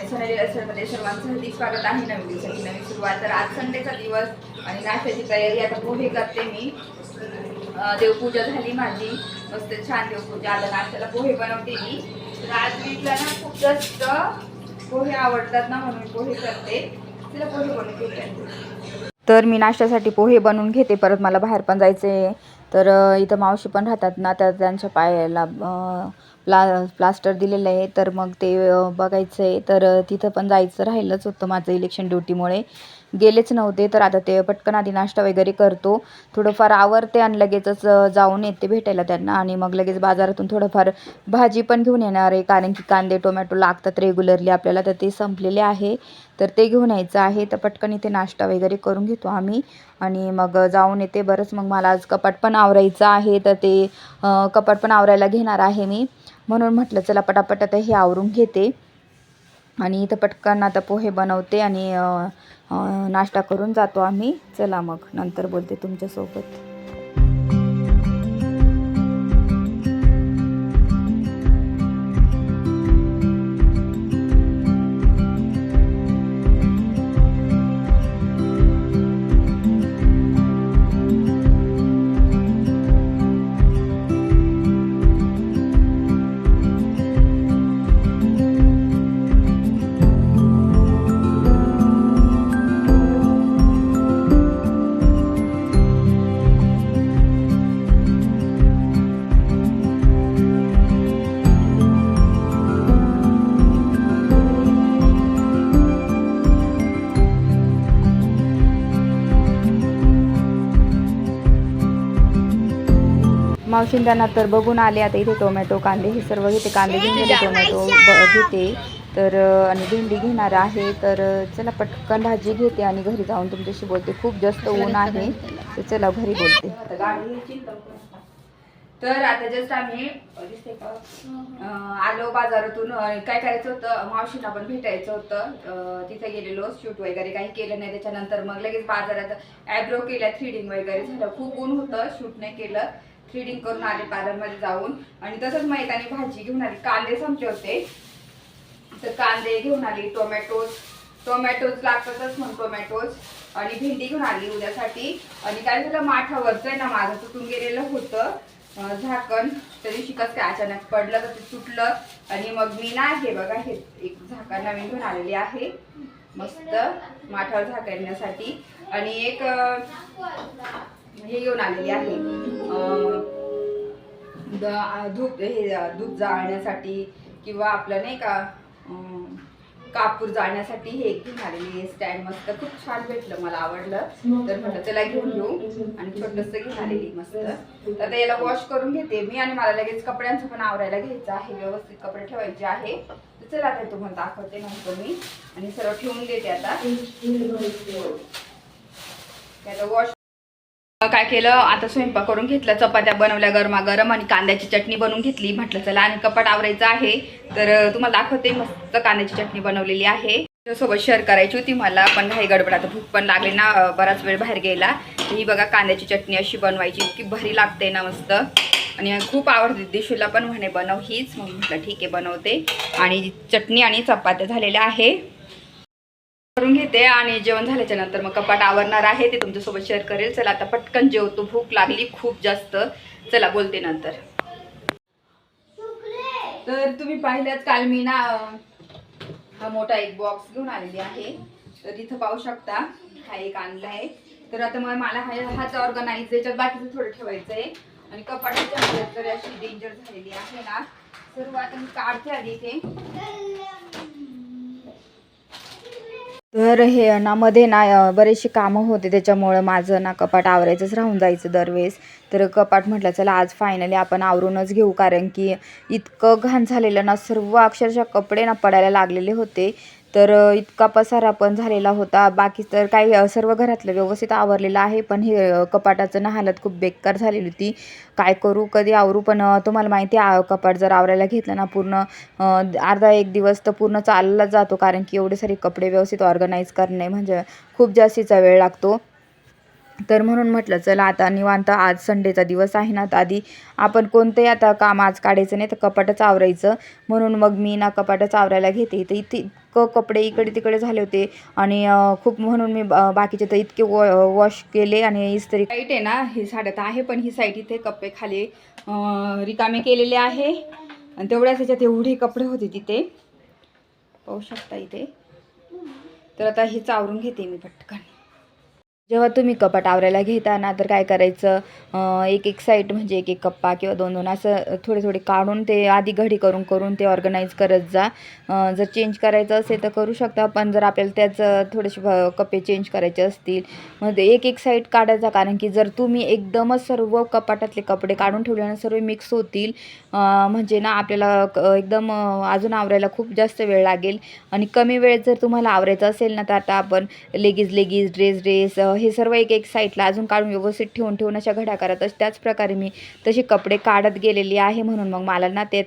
सोनाली रेस्टॉरंटमध्ये सर्वांचं हार्दिक स्वागत आहे. नवीन दिवसाची नवीन सुरुवात. तर आज संडेचा दिवस आणि नाश्त्याची तयारी. आता पोहे करते मी. देवपूजा झाली माझी, मस्त छान देवपूजा. आता नाश्त्याला पोहे बनवते मी. तर आज वीकला ना खूप जास्त पोहे आवडतात ना, म्हणून पोहे करते. तिला पोहे बनवून घेते. तर मी नाश्त्यासाठी पोहे बनवून घेते. परत मला बाहेर पण जायचे. तर इथं मावशी पण राहतात ना, त्या त्यांच्या पायाला प्लास्टर दिलेलं आहे. तर मग ते बघायचं आहे. तर तिथं पण जायचं राहिलंच होतं माझं इलेक्शन ड्युटीमुळे, गेलेच नव्हते. तर आता ते पटकन आधी नाश्ता वगैरे करतो, थोडंफार आवरते आणि लगेचच जाऊन येते भेटायला त्यांना. आणि मग लगेच बाजारातून थोडंफार भाजी पण घेऊन येणार आहे, कारण की कांदे टोमॅटो लागतात रेग्युलरली आपल्याला, तर ते संपलेले आहे. तर ते घेऊन यायचं आहे. तर पटकन इथे नाश्ता वगैरे करून घेतो आम्ही आणि मग जाऊन येते. बरंच मग मला आज कपाट पण आवरायचं आहे, तर ते कपाट पण आवरायला घेणार आहे मी. म्हणून म्हटलं चला पटापट आता हे आवरून घेते आणि इथं पटकन आता पोहे बनवते आणि नाश्ता करून जातो आम्ही. चला मग नंतर बोलते तुमच्यासोबत. मावशीन त्यांना तर बघून आले. आता इथे टोमॅटो कांदे हे सर्व घेते. कांदे घेऊन गेले, टोमॅटो घेते, तर आणि भेंडी घेणार आहे. तर चला पटकन भाजी घेते आणि घरी जाऊन तुमच्याशी बोलते. खूप जास्त ऊन आहे, तर चला घरी बोलते. तर आता जस्ट आम्ही आलो बाजारातून. काय करायचं होतं, मावशींना पण भेटायचं होतं. तिथे गेलेलो, शूट वगैरे काही केलं नाही. त्याच्यानंतर मग लगेच बाजारात ॲब्रो केल्या, थ्रेडिंग वगैरे झालं. खूप ऊन होतं, शूट नाही केलं. थ्रेडिंग करून आले पार्लरमध्ये जाऊन. आणि तसंच मैदानी भाजी घेऊन आली. कांदे संपले होते, तर कांदे घेऊन आली. टोमॅटोज लागतातच म्हणून टोमॅटोज. आणि भेंडी घेऊन आली उद्यासाठी. आणि काय झालं, माठावरचं आहे ना माझं तुटून गेलेलं होतं झाकण. त्या दिवशी कसं काय अचानक पडलं, तर ते तुटलं. आणि मग मी ना हे बघा, हे एक झाकण नवीन घेऊन आलेली आहे मस्त माठावर झाकण्यासाठी. आणि एक हे घेऊन आलेली आहे धूप जाळण्यासाठी, किंवा आपलं नाही का कापूर जाळण्यासाठी हे घेऊन आलेली स्टँड. मस्त खूप छान भेटलं, मला आवडलं. तर म्हटलं त्याला घेऊन घेऊ. आणि छोटंसं घेऊन आलेली मस्त. तर आता याला वॉश करून घेते मी. आणि मला लगेच कपड्यांचं पण आवरायला घ्यायचं आहे, व्यवस्थित कपडे ठेवायचे आहे. तर चला आता तुम्हाला दाखवते नंतर मी. आणि सर्व ठेवून देते आता. वॉश काय केलं, आता स्वयंपाक करून घेतला, चपात्या बनवल्या गरमागरम आणि कांद्याची चटणी बनवून घेतली. म्हटलं चला आणि कपाट आवरायचं आहे, तर तुम्हाला दाखवते. मस्त कांद्याची चटणी बनवलेली आहे, सोबत शेअर करायची होती मला, पण घाई गडबड, आता भूक पण लागली ना, बराच वेळ बाहेर गेला. ही बघा कांद्याची चटणी अशी बनवायची, इतकी भारी लागते ना मस्त. आणि खूप आवडते, दिशूला पण म्हणे बनव हीच. मग म्हटलं ठीक आहे बनवते. आणि चटणी आणि चपात्या झालेल्या आहे, करून घेते. आणि जेवण झाल्याच्या नंतर मग कपाट आवरणार आहे, ते तुमच्यासोबत शेअर करेल. चला आता पटकन जेवतो, भूक लागली खूप जास्त. चला बोलते नंतर. तर तुम्ही पाहिल्यात काल मी ना हा मोठा एक बॉक्स घेऊन आलेली आहे. तर इथं पाहू शकता, हा एक आणला आहे. तर आता मग मला हाच ऑर्गनाइज, याच्यात बाकीचं थोडं ठेवायचं आहे. आणि कपाटाच्या तर अशी डेंजर झालेली आहे ना, सर्व आता मी काढते आधी इथे. तर हे ना मध्ये ना बरेचसे कामं होते, त्याच्यामुळं माझं ना कपाट आवरायचंच राहून जायचं दरवेळेस. तर कपाट म्हटलं चला आज फायनली आपण आवरूनच घेऊ, कारण की इतकं घाण झालेलं ना, सर्व अक्षरशः कपडे ना पडायला लागलेले होते. तर इतका पसारा पण झालेला होता. बाकी तर काही सर्व घरातलं व्यवस्थित आवरलेलं आहे, पण हे कपाटाचं ना हालत खूप बेकार झालेली होती. काय करू, कधी आवरू. पण तुम्हाला माहिती आहे, कपाट जर आवरायला घेतलं ना, पूर्ण अर्धा एक दिवस तर पूर्ण चालला जातो, कारण की एवढे सारे कपडे व्यवस्थित ऑर्गनाईज करणे म्हणजे खूप जास्तीचा वेळ लागतो. तर म्हणून म्हटलं चला आता निवांत, आज संडेचा दिवस आहे ना, तर आधी आपण कोणतेही आता काम आज काढायचं नाही, तर कपाटच आवरायचं. म्हणून मग मी ना कपाटच आवरायला घेते. तर इथे कपडे इकडे तिकडे झाले होते आणि खूप म्हणून मी बाकीचे तर इतके वॉश केले. आणि इस्त्री साईट आहे ना, ही साड्या तर आहे पण ही साईट इथे कप्पे खाली रिकामे केलेले आहे. आणि तेवढ्याच ह्याच्यात एवढे कपडे होते तिथे, पाहू शकता इथे. तर आता हे चावरून घेते मी पटकन. जेव्हा तुम्ही कपाट आवरायला घेता ना, तर काय करायचं, एक एक साईड म्हणजे एक एक कप्पा किंवा दोन दोन असं थोडे थोडे काढून ते आधी घडी करून करून ते ऑर्गनाईज करत जा. जर चेंज करायचं असेल तर करू शकता, पण जर आपल्याला त्याच थोडेसे कप्पे चेंज करायचे असतील मग एक एक साईड काढायचा. कारण की जर तुम्ही एकदमच सर्व कपाटातले कपडे काढून ठेवले ना, सर्व मिक्स होतील, म्हणजे ना आपल्याला एकदम अजून आवरायला खूप जास्त वेळ लागेल. आणि कमी वेळेत जर तुम्हाला आवरायचं असेल ना, तर आता आपण लेगीज ड्रेस हे सर्व एक एक साईडला अजून काढून व्यवस्थित ठेवून अशा घड्या करत असते. त्याच प्रकारे मी तशी कपडे काढत गेलेली आहे. म्हणून मग मला ना ते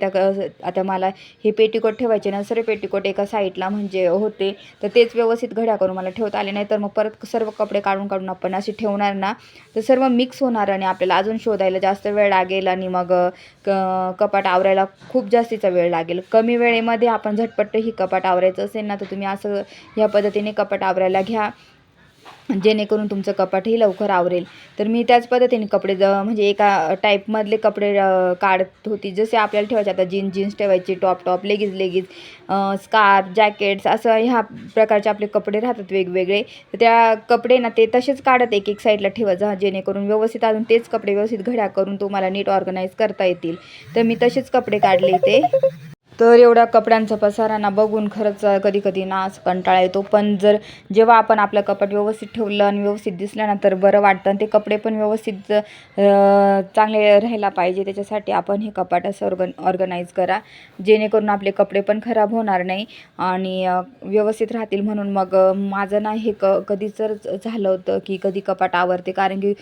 आता मला हे पेटीकोट ठेवायचे ना, सर्व पेटीकोट एका साईडला म्हणजे होते, तर तेच व्यवस्थित घड्या करून मला ठेवता आले नाही. तर मग परत सर्व कपडे काढून आपण असे ठेवणार ना, तर सर्व मिक्स होणार आणि आपल्याला अजून शोधायला जास्त वेळ लागेल आणि मग कपाट आवरायला खूप जास्तीचा वेळ लागेल. कमी वेळेमध्ये आपण झटपट ही कपाट आवरायचं असेल ना, तर तुम्ही असं ह्या पद्धतीने कपाट आवरायला घ्या, जेणेकरून तुमचं कपाटही लवकर आवरेल. तर मी त्याच पद्धतीने कपडे म्हणजे एका टाईपमधले कपडे काढत होती. जसे आपल्याला ठेवायचे, आता जीन्स ठेवायची, टॉप लेगीज स्कार्फ जॅकेट्स असं ह्या प्रकारचे आपले कपडे राहतात वेगवेगळे. तर त्या कपडे ना ते तसेच काढत एक एक साईडला ठेवत जा, जेणेकरून व्यवस्थित अजून तेच कपडे व्यवस्थित घड्या करून तुम्हाला नीट ऑर्गनाईज करता येतील. तर मी तसेच कपडे काढले इथे. तर एवढ्या कपड्यांचा पसारा ना बघून खरंच कधी कधी ना असं कंटाळा येतो. पण जेव्हा आपण आपलं कपाट व्यवस्थित ठेवलं आणि व्यवस्थित दिसलं ना, तर बरं वाटतं. आणि ते कपडे पण व्यवस्थित चांगले राहायला पाहिजे, त्याच्यासाठी आपण हे कपाट असं ऑर्गनाईज करा, जेणेकरून आपले कपडे पण खराब होणार नाही आणि व्यवस्थित राहतील. म्हणून मग माझं ना हे कधीच झालं होतं की कधी कपाट आवरते, कारण की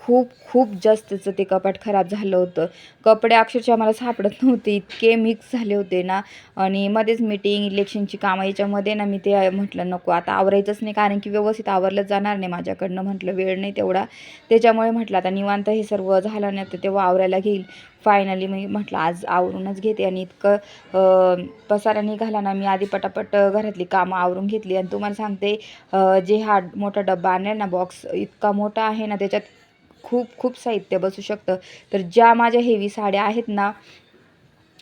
खूप जास्तचं ते कपाट खराब झालं होतं. कपडे अक्षरशः मला सापडत नव्हते, इतके मिक्स झाले होते ना. आणि मध्येच मीटिंग इलेक्शनची कामं याच्यामध्ये ना मी ते म्हटलं नको आता आवरायचंच नाही, कारण की व्यवस्थित आवरलं जाणार नाही माझ्याकडनं. म्हटलं वेळ नाही तेवढा, त्याच्यामुळे म्हटलं आता निवांत हे सर्व झालं नाही तर तेव्हा आवरायला घेईल. फायनली मी म्हटलं आज आवरूनच घेते. आणि इतकं पसारा निघाला ना, मी आधी पटापट घरातली कामं आवरून घेतली. आणि तुम्हाला सांगते, जे हा मोठा डब्बा आणला ना, बॉक्स इतका मोठा आहे ना, त्याच्यात खूप साहित्य बसू शकतं. तर ज्या माझ्या हेवी साड्या आहेत ना,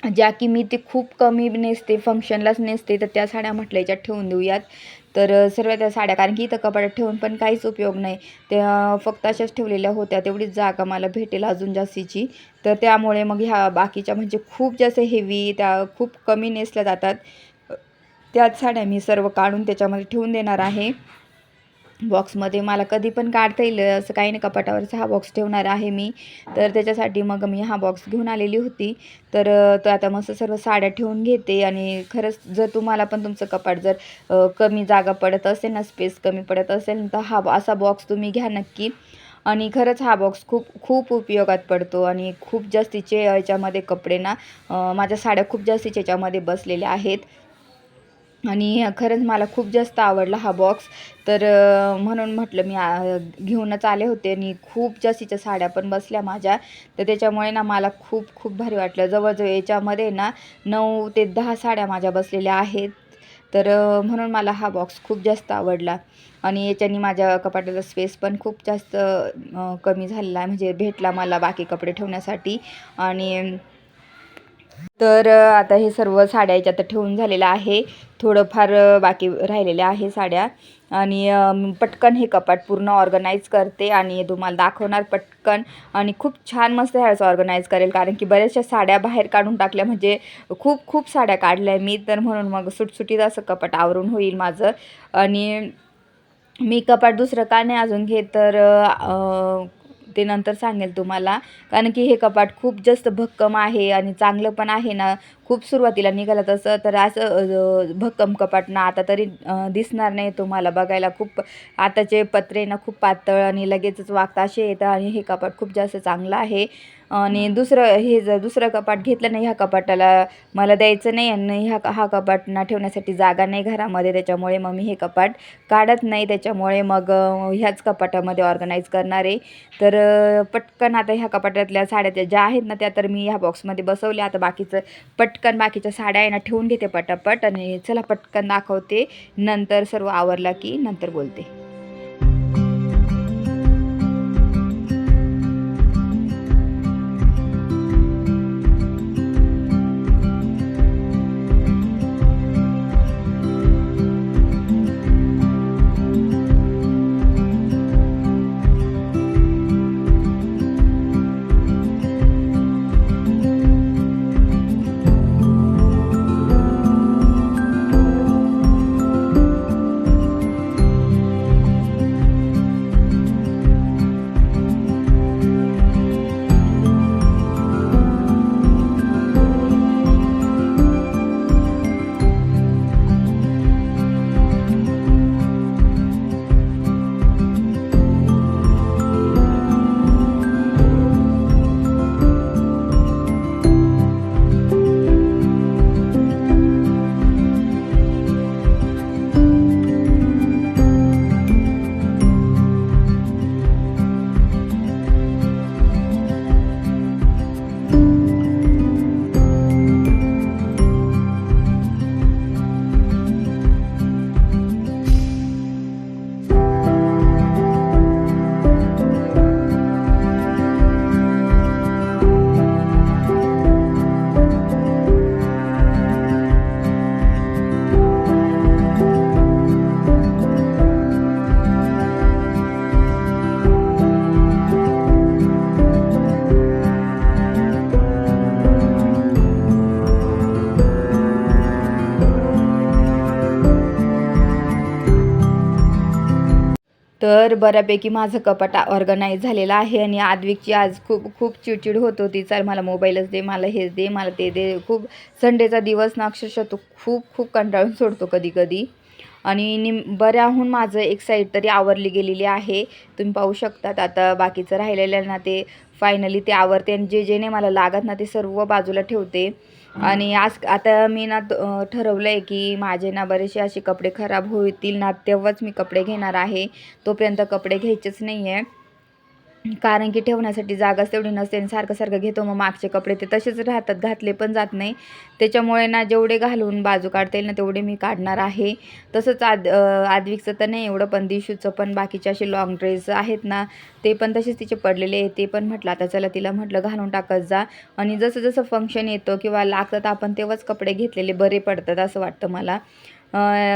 ज्या की मी ते खूप कमी नेसते, फंक्शनलाच नेसते, तर त्या साड्या म्हटलं याच्यात ठेवून देऊयात. तर सर्व त्या साड्या, कारण की इथं कपाटात ठेवून पण काहीच उपयोग नाही, त्या फक्त अशाच ठेवलेल्या होत्या. तेवढीच जागा मला भेटेल अजून जास्तीची. तर त्यामुळे मग ह्या बाकीच्या म्हणजे खूप जास्त हेवी, त्या खूप कमी नेसल्या जातात, त्याच साड्या मी सर्व काढून त्याच्यामध्ये ठेवून देणार आहे बॉक्समध्ये. मला कधी पण काढता येईल असं काही नाही, कपाटावरचा हा बॉक्स ठेवणार आहे मी. तर त्याच्यासाठी मग मी हा बॉक्स घेऊन आलेली होती. तर तो आता मस्त सर्व साड्या ठेवून घेते. आणि खरंच जर तुम्हाला पण तुमचं कपाट जर कमी जागा पडत असेल ना, स्पेस कमी पडत असेल, तर हा असा बॉक्स तुम्ही घ्या नक्की. आणि खरंच हा बॉक्स खूप उपयोगात पडतो. आणि खूप जास्तीचे याच्यामध्ये कपडे ना, माझ्या साड्या खूप जास्तीच्या याच्यामध्ये बसलेल्या आहेत. आणि खरंच मला खूप जास्त आवडला हा बॉक्स. तर म्हणून म्हटलं मी घेऊनच आले होते. आणि खूप जास्तीच्या साड्या पण बसल्या माझ्या, तर त्याच्यामुळे ना मला खूप भारी वाटलं. जवळजवळ याच्यामध्ये ना 9 ते 10 साड्या माझ्या बसलेल्या आहेत. तर म्हणून मला हा बॉक्स खूप जास्त आवडला. आणि याच्याने माझ्या कपाटाचा स्पेस पण खूप जास्त कमी झालेला आहे, म्हणजे भेटला मला बाकी कपडे ठेवण्यासाठी. आणि तर आता हे सर्व साड्या याच्यात ठेवून झालेलं आहे. थोडंफार बाकी राहिलेल्या आहे साड्या. आणि पटकन हे कपाट पूर्ण ऑर्गनाईज करते आणि तुम्हाला दाखवणार पटकन. आणि खूप छान मस्त ह्याचं ऑर्गनाईज करेल, कारण की बऱ्याचशा साड्या बाहेर काढून टाकल्या, म्हणजे खूप साड्या काढल्या मी. तर म्हणून मग सुटसुटीत असं कपाट आवरून होईल माझं. आणि मी कपाट दुसरं का नाही अजून घेत, तर ते नंतर सांगेल तुम्हाला. कारण की हे कपाट खूप जास्त भक्कम आहे आणि चांगलं पण आहे ना. खूप सुरुवातीला निघालं तसं, तर असं भक्कम कपाट ना आता तरी दिसणार नाही तुम्हाला बघायला. खूप आताचे पत्रे ना खूप पातळ आणि लगेचच वागता असे येतं. आणि हे कपाट खूप जास्त चांगलं आहे. आणि जर दुसरं कपाट घेतलं नाही, ह्या कपाटाला मला द्यायचं नाही. आणि हा कपाट ना ठेवण्यासाठी जागा नाही घरामध्ये, त्याच्यामुळे मग मी हे कपाट काढत नाही. त्याच्यामुळे मग ह्याच कपाटामध्ये ऑर्गनाईज करणार आहे. तर पटकन आता ह्या कपाटातल्या साड्या ज्या आहेत ना, त्या तर मी ह्या बॉक्समध्ये बसवल्या. आता बाकीचं पटकन बाकीच्या साड्या आहे ना ठेवून घेते पटापट आणि चला पटकन दाखवते, नंतर सर्व आवरला की नंतर बोलते. तर बऱ्यापैकी माझं कपाट ऑर्गनाईज झालेलं आहे आणि आद्विकची आज खूप चिडचिड होत होती. चल मला मोबाईलच दे, मला हेच दे, मला ते दे. खूप संडेचा दिवस ना अक्षरशः तो खूप कंटाळून सोडतो कधी कधी. आणि बऱ्याहून माझं एक साईड तरी आवरली गेलेली आहे, तुम्ही पाहू शकतात. आता बाकीचं राहिलेलं ना ते फायनली ते आवरते आणि जे नाही मला लागत ना ते सर्व बाजूला ठेवते. आणि आज आता मी ना ठरवलं आहे की माझे ना बरेचसे असे कपडे खराब होतील ना तेव्हाच मी कपडे घेणार आहे, तोपर्यंत कपडे घ्यायचेच नाही आहे. कारण की ठेवण्यासाठी जागाच तेवढी नसते आणि सारखं घेतो मग मागचे कपडे ते तसेच राहतात, घातले पण जात नाही. त्याच्यामुळे ना जेवढे घालून बाजू काढता येईल ना तेवढे मी काढणार आहे. तसंच आद्विकचं तर नाही एवढं, पण दिशूचं पण बाकीचे असे लॉंग ड्रेस आहेत ना ते पण तसेच तिचे पडलेले आहे. ते पण म्हटलं आता चला तिला म्हटलं घालून टाकत जा. आणि जसं फंक्शन येतं किंवा लागतात आपण तेव्हाच कपडे घेतलेले बरे पडतात असं वाटतं मला.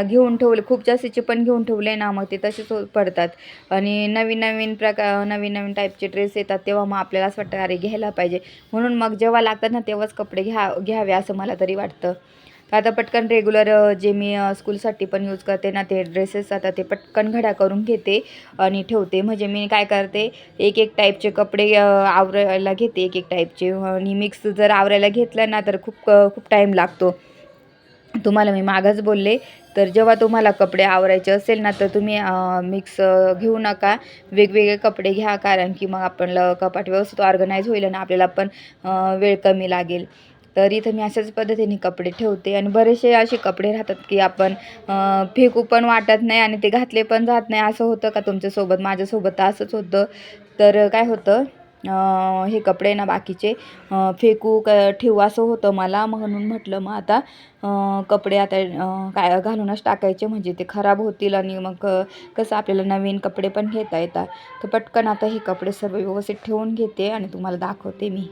घेऊन ठेवले खूप जास्तीचे पण घेऊन ठेवले ना मग ते तसेच पडतात. आणि नवीन टाईपचे ड्रेस येतात तेव्हा मग आपल्याला असं वाटतं अरे घ्यायला पाहिजे, म्हणून मग जेव्हा लागतात ना तेव्हाच कपडे घ्यावे असं मला तरी वाटतं. आता पटकन रेग्युलर जे मी स्कूलसाठी पण यूज करते ना ते ड्रेसेस आता ते पटकन घड्या करून घेते आणि ठेवते. म्हणजे मी काय करते एक टाईपचे कपडे आवरायला घेते, एक टाईपचे. आणि मिक्स जर आवरायला घेतलं ना तर खूप टाईम लागतो. तुम्हाला मी मागच बोलले, तर जेव्हा तुम्हाला कपडे आवरायचे असेल ना तर तुम्ही मिक्स घेऊ नका, वेगवेगळे कपडे घ्या. कारण की मग आपलं कपाट व्यवस्थित ऑर्गनाईज होईल आणि आपल्याला पण वेळ कमी लागेल. तर इथं मी अशाच पद्धतीने कपडे ठेवते. आणि बरेचसे असे कपडे राहतात की आपण फेकू पण वाटत नाही आणि ते घातले पण जात नाही. असं होतं का तुमच्यासोबत? माझ्यासोबत असंच होतं. तर काय होतं हे कपडे ना बाकीचे फेकू ठेवू असं होतं मला, म्हणून म्हटलं मग आता कपडे आता काय घालूनच टाकायचे, म्हणजे ते खराब होतील आणि मग कसं आपल्याला नवीन कपडे पण घेता येतात. तर पटकन आता हे कपडे सर्व व्यवस्थित ठेवून घेते आणि तुम्हाला दाखवते मी.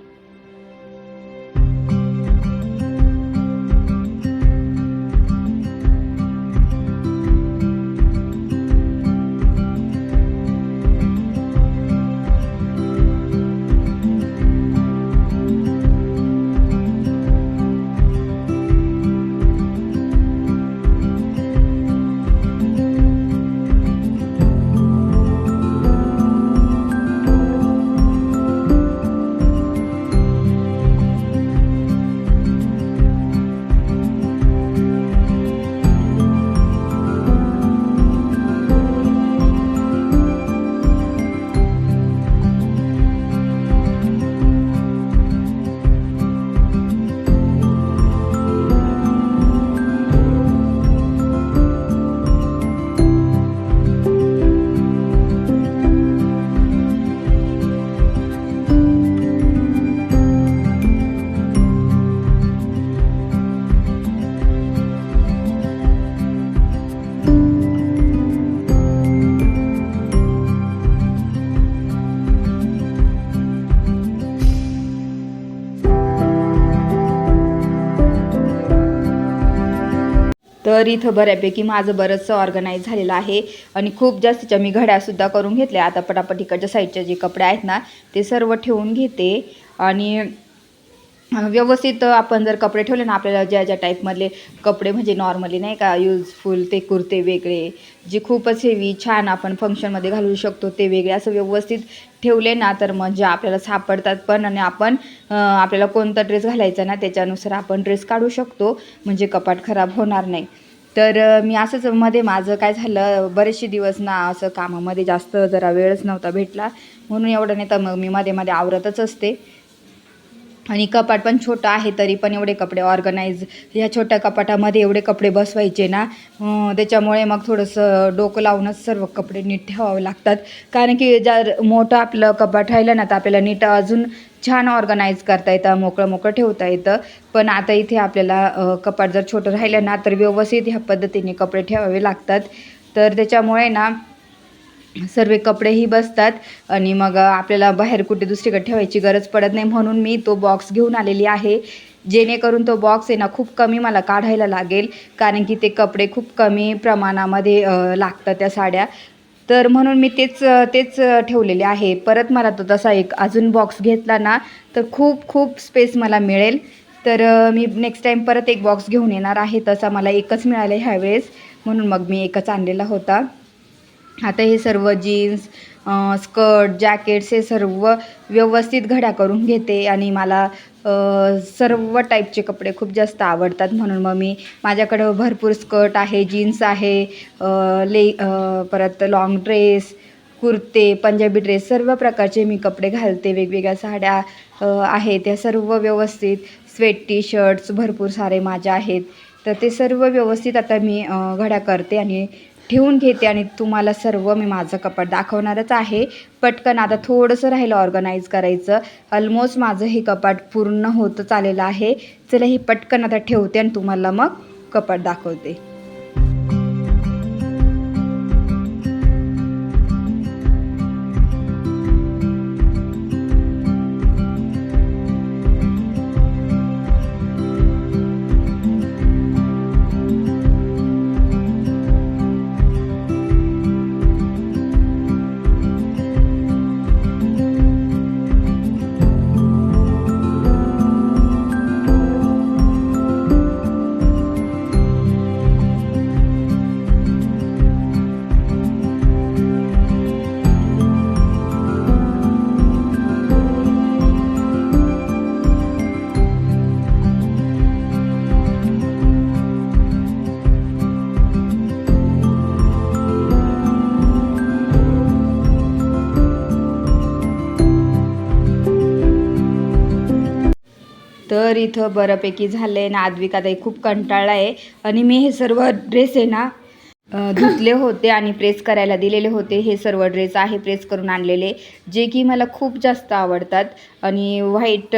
तर इथं बऱ्यापैकी माझं बरंचसं ऑर्गनाईज झालेलं आहे आणि खूप जास्तीच्या मी घड्यासुद्धा करून घेतल्या. आता पटापट इकडच्या साईडचे जे कपडे आहेत ना ते सर्व ठेवून घेते आणि व्यवस्थित आपण जर कपडे ठेवले ना, आपल्याला ज्या ज्या टाईपमधले कपडे म्हणजे नॉर्मली नाही का यूजफुल ते कुर्ते वेगळे, जे खूपच हेवी छान आपण फंक्शनमध्ये घालू शकतो ते वेगळे, असं व्यवस्थित ठेवले ना तर म्हणजे आपल्याला सापडतात पण आणि आपण आपल्याला कोणता ड्रेस घालायचा ना त्याच्यानुसार आपण ड्रेस काढू शकतो, म्हणजे कपाट खराब होणार नाही. तर मी असंच मध्ये माझं काय झालं, बरेचसे दिवस ना असं कामामध्ये जास्त जरा वेळच नव्हता भेटला, म्हणून एवढं नाही तर मग मी मध्ये मध्ये आवरतच असते. आणि कपाट पण छोटं आहे तरी पण एवढे कपडे ऑर्गनाईज, ह्या छोट्या कपाटामध्ये एवढे कपडे बसवायचे ना, त्याच्यामुळे मग थोडंसं डोकं लावूनच सर्व कपडे नीट ठेवावे लागतात. कारण की जर मोठं आपलं कपाट राहिलं ना तर आपल्याला नीट अजून छान ऑर्गनाईज करता येतं, मोकळं मोकळं ठेवता येतं. पण आता इथे आपल्याला कपाट जर छोटं राहिलं ना तर व्यवस्थित ह्या पद्धतीने कपडे ठेवावे लागतात. तर त्याच्यामुळे ना सर्व कपडेही बसतात आणि मग आपल्याला बाहेर कुठे दुसरीकडे ठेवायची गरज पडत नाही, म्हणून मी तो बॉक्स घेऊन आलेली आहे. जेणेकरून तो बॉक्स आहे ना खूप कमी मला काढायला लागेल, कारण की ते कपडे खूप कमी प्रमाणामध्ये लागतात त्या साड्या. तर म्हणून मी तेच तेच ठेवलेले आहे. परत मला तो तसा एक अजून बॉक्स घेतला ना तर खूप खूप स्पेस मला मिळेल. तर मी नेक्स्ट टाईम परत एक बॉक्स घेऊन येणार आहे. तसा मला एकच मिळाला ह्यावेळेस, म्हणून मग मी एकच आणलेला होता. आता हे सर्व जीन्स, स्कर्ट, जॅकेट्स हे सर्व व्यवस्थित घड्या करून घेते आणि मला सर्व टाईपचे कपडे खूप जास्त आवडतात, म्हणून मग मी माझ्याकडं भरपूर स्कर्ट आहे, जीन्स आहे, परत लाँग ड्रेस, कुर्ते, पंजाबी ड्रेस, सर्व प्रकारचे मी कपडे घालते. वेगवेगळ्या साड्या आहेत त्या सर्व व्यवस्थित, स्वेट टी शर्ट्स भरपूर सारे माझ्या आहेत. तर ते सर्व व्यवस्थित आता मी घड्या करते आणि ठेवून घेते आणि तुम्हाला सर्व मी माझं कपाट दाखवणारच आहे. पटकन आता थोडंसं राहिलं ऑर्गनाईज करायचं. ऑलमोस्ट माझं हे कपाट पूर्ण होतच आलेलं आहे. चला हे पटकन आता ठेवते आणि तुम्हाला मग कपाट दाखवते. तर इथं बऱ्यापैकी झालं आहे ना, आद्विका ताई खूप कंटाळला आहे आणि मी हे सर्व ड्रेस आहे ना धुतले होते आणि प्रेस करायला दिलेले होते. हे सर्व ड्रेस आहे प्रेस करून आणलेले, जे की मला खूप जास्त आवडतात. आणि व्हाईट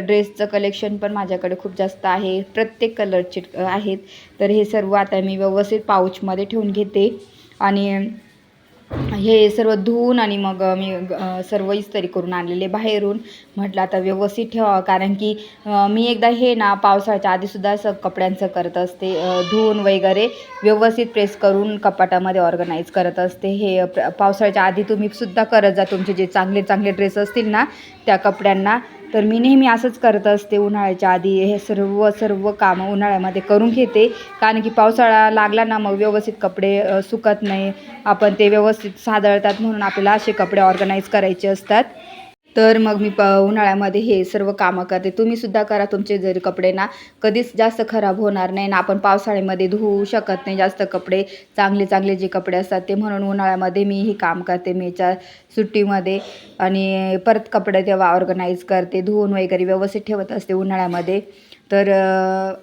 ड्रेसचं कलेक्शन पण माझ्याकडे खूप जास्त आहे, प्रत्येक कलरचे आहेत. तर हे सर्व आता मी व्यवस्थित पाऊचमध्ये ठेवून घेते आणि हे सर्व धुवून आणि मग मी सर्व इस्त्री करून आणलेले बाहेरून. म्हटलं आता व्यवस्थित ठेवावं, कारण की मी एकदा हे ना पावसाळ्याच्या आधीसुद्धा असं कपड्यांचं करत असते, धुवून वगैरे व्यवस्थित प्रेस करून कपाटामध्ये ऑर्गनाईज करत असते. हे पावसाळ्याच्या आधी तुम्ही सुद्धा करत जा, तुमचे जे चांगले चांगले ड्रेस असतील ना त्या कपड्यांना. तर मी नेहमी असंच करत असते, उन्हाळ्याच्या आधी हे सर्व कामं उन्हाळ्यामध्ये करून घेते, कारण की पावसाळा लागला ना मग व्यवस्थित कपडे सुकत नाही, आपण ते व्यवस्थित सादळतात, म्हणून आपल्याला असे कपडे ऑर्गनाईज करायचे असतात. तर मग मी उन्हाळ्यामध्ये हे सर्व कामं करते. तुम्हीसुद्धा करा, तुमचे जरी कपडे ना कधीच जास्त खराब होणार नाही ना. आपण पावसाळ्यामध्ये धुवू शकत नाही जास्त कपडे, चांगले चांगले जे कपडे असतात ते, म्हणून उन्हाळ्यामध्ये मी ही काम करते मेच्या सुट्टीमध्ये. आणि परत कपडे तेव्हा ऑर्गनाईज करते, धुवून वगैरे व्यवस्थित ठेवत असते उन्हाळ्यामध्ये. तर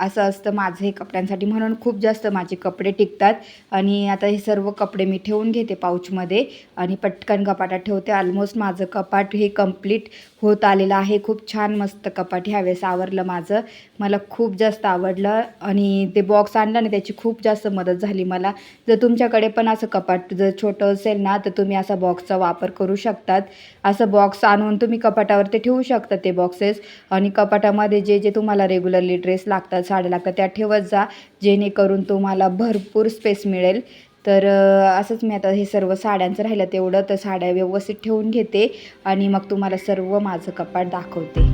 असं असतं माझं हे कपड्यांसाठी, म्हणून खूप जास्त माझे कपडे टिकतात. आणि आता हे सर्व कपडे मी ठेवून घेते पाऊचमध्ये आणि पटकन कपाटात ठेवते. ऑलमोस्ट माझं कपाट हे कंप्लीट होत आलेलं आहे. खूप छान मस्त कपाट ह्यावेळेस आवरलं माझं, मला खूप जास्त आवडलं. आणि ते बॉक्स आणलं ना त्याची खूप जास्त मदत झाली मला. जर तुमच्याकडे पण असं कपाट जर छोटं असेल ना तर तुम्ही असा बॉक्सचा वापर करू शकतात. असं बॉक्स आणून तुम्ही कपाटावरती ठेवू शकता ते बॉक्सेस. आणि कपाटामध्ये जे जे तुम्हाला रेग्युलर रेग्युलरली ड्रेस लागतात, साड्या लागतात त्या ठेवत जा, जेणेकरून तुम्हाला भरपूर स्पेस मिळेल. तर असंच मी आता हे सर्व साड्यांचं राहिलं तेवढं तर साड्या व्यवस्थित ठेवून घेते आणि मग तुम्हाला सर्व माझं कपाट दाखवते.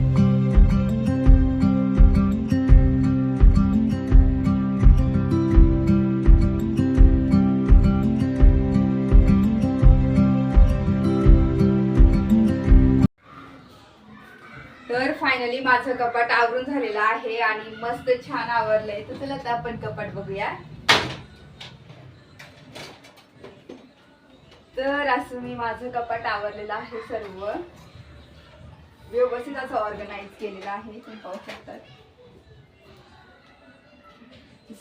तर फायनली माझं कपाट आवरून झालेलं आहे आणि मस्त छान आवरलंय. तर चला आता आपण कपाट बघूया. तर असं मी माझं कपाट आवरलेलं आहे, सर्व व्यवस्थित असं ऑर्गनाइज केलेलं आहे. तुम्ही पाहू शकता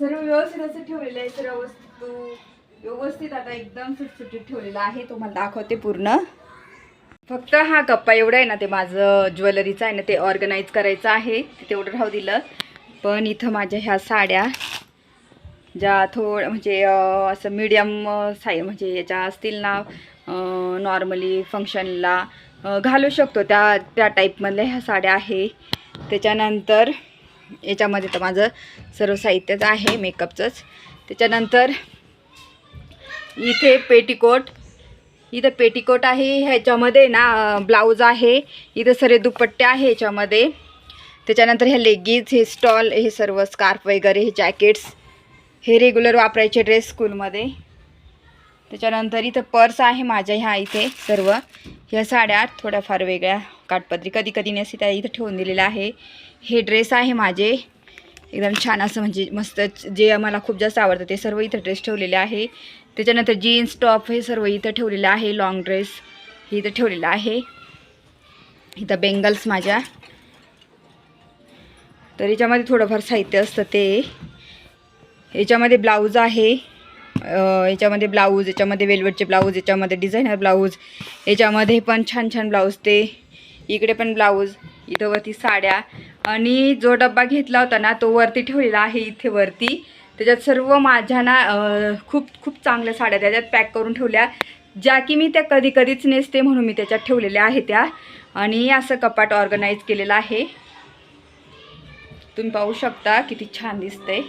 सर्व व्यवस्थित असं ठेवलेलं आहे. सर्व वस्तू व्यवस्थित आता एकदम सुटसुटीत ठेवलेलं आहे. तुम्हाला दाखवते पूर्ण. फक्त हा कप्पा एवढा आहे ना, ते माझं ज्वेलरीचं आहे ना, ते ऑर्गनाइज करायचं आहे, ते तेवढं राहू दिलं. पण इथं माझ्या ह्या साड्या ज्या थोडं म्हणजे असं मीडियम साईज म्हणजे याच्या असतील ना, नॉर्मली फंक्शनला घालू शकतो त्या टाईपमधल्या ह्या साड्या आहे. त्याच्यानंतर याच्यामध्ये तर माझं सर्व साहित्यच आहे मेकअपचंच. त्याच्यानंतर इथे पेटीकोट आहे, ह्याच्यामध्ये ना ब्लाऊज आहे, इथं सरे दुपट्टे आहे ह्याच्यामध्ये. त्याच्यानंतर ह्या लेगीज, हे स्टॉल, हे सर्व स्कार्फ वगैरे, हे जॅकेट्स, हे रेग्युलर वापरायचे ड्रेस स्कूलमध्ये. त्याच्यानंतर इथं पर्स आहे माझ्या ह्या, इथे सर्व ह्या साड्या थोड्याफार वेगळ्या काठपदरी कधी कधी नेसी त्या इथं ठेवून दिलेल्या आहे. हे ड्रेस आहे माझे एकदम छान असं म्हणजे मस्त, जे मला खूप जास्त आवडतं ते सर्व इथं ड्रेस ठेवलेले आहे. त्याच्यानंतर जीन्स टॉप हे सर्व इथं ठेवलेलं आहे. लॉंग ड्रेस हे इथं ठेवलेलं आहे. इथं बेंगल्स माझ्या. तर याच्यामध्ये थोडंफार साहित्य असतं ते. याच्यामध्ये ब्लाऊज आहे, याच्यामध्ये ब्लाऊज, याच्यामध्ये वेलवेटचे ब्लाऊज, याच्यामध्ये डिझायनर ब्लाऊज, याच्यामध्ये पण छान छान ब्लाऊज, ते इकडे पण ब्लाऊज, इथं वरती साड्या. आणि जो डब्बा घेतला होता ना तो वरती ठेवलेला आहे इथे वरती. त्याच्यात सर्व माझ्या ना खूप खूप चांगल्या साड्या त्याच्यात पॅक करून ठेवल्या, ज्या की मी त्या कधी कधीच नेसते म्हणून मी त्याच्यात ठेवलेल्या आहे त्या. आणि असं कपाट ऑर्गनाइज केलेलं आहे. तुम्ही पाहू शकता किती छान दिसतंय.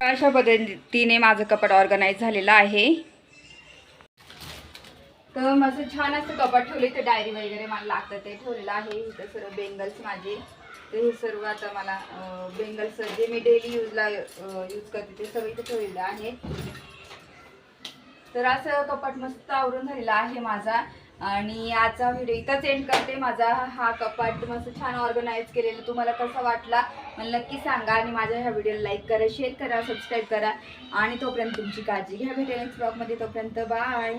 अशा पद्धतीने माझं कपाट ऑर्गनाइज झालेलं आहे. तर माझं छान असं कपाट ठेवले. ते डायरी वगैरे मला लागतं ते ठेवलेलं आहे. इथं सर्व बेंगल्स माझे, ते हे सर्व आता मला बेंगल्स जे मी डेली यूज करते ते सर्व इथं ठेवलेलं आहे. तर असं कपाट मस्त आवरून झालेला आहे माझा. आणि आजचा व्हिडिओ इथंच एंड करते. माझा हा कपाट मस्त छान ऑर्गनाइज केलेला तुम्हाला कसा वाटला मला नक्की सांगा. आणि माझ्या ह्या व्हिडिओला लाईक करा, शेअर करा, सबस्क्राईब करा. आणि तोपर्यंत तुमची काळजी घ्या. भेटेल नेक्स्ट ब्लॉगमध्ये. तोपर्यंत बाय.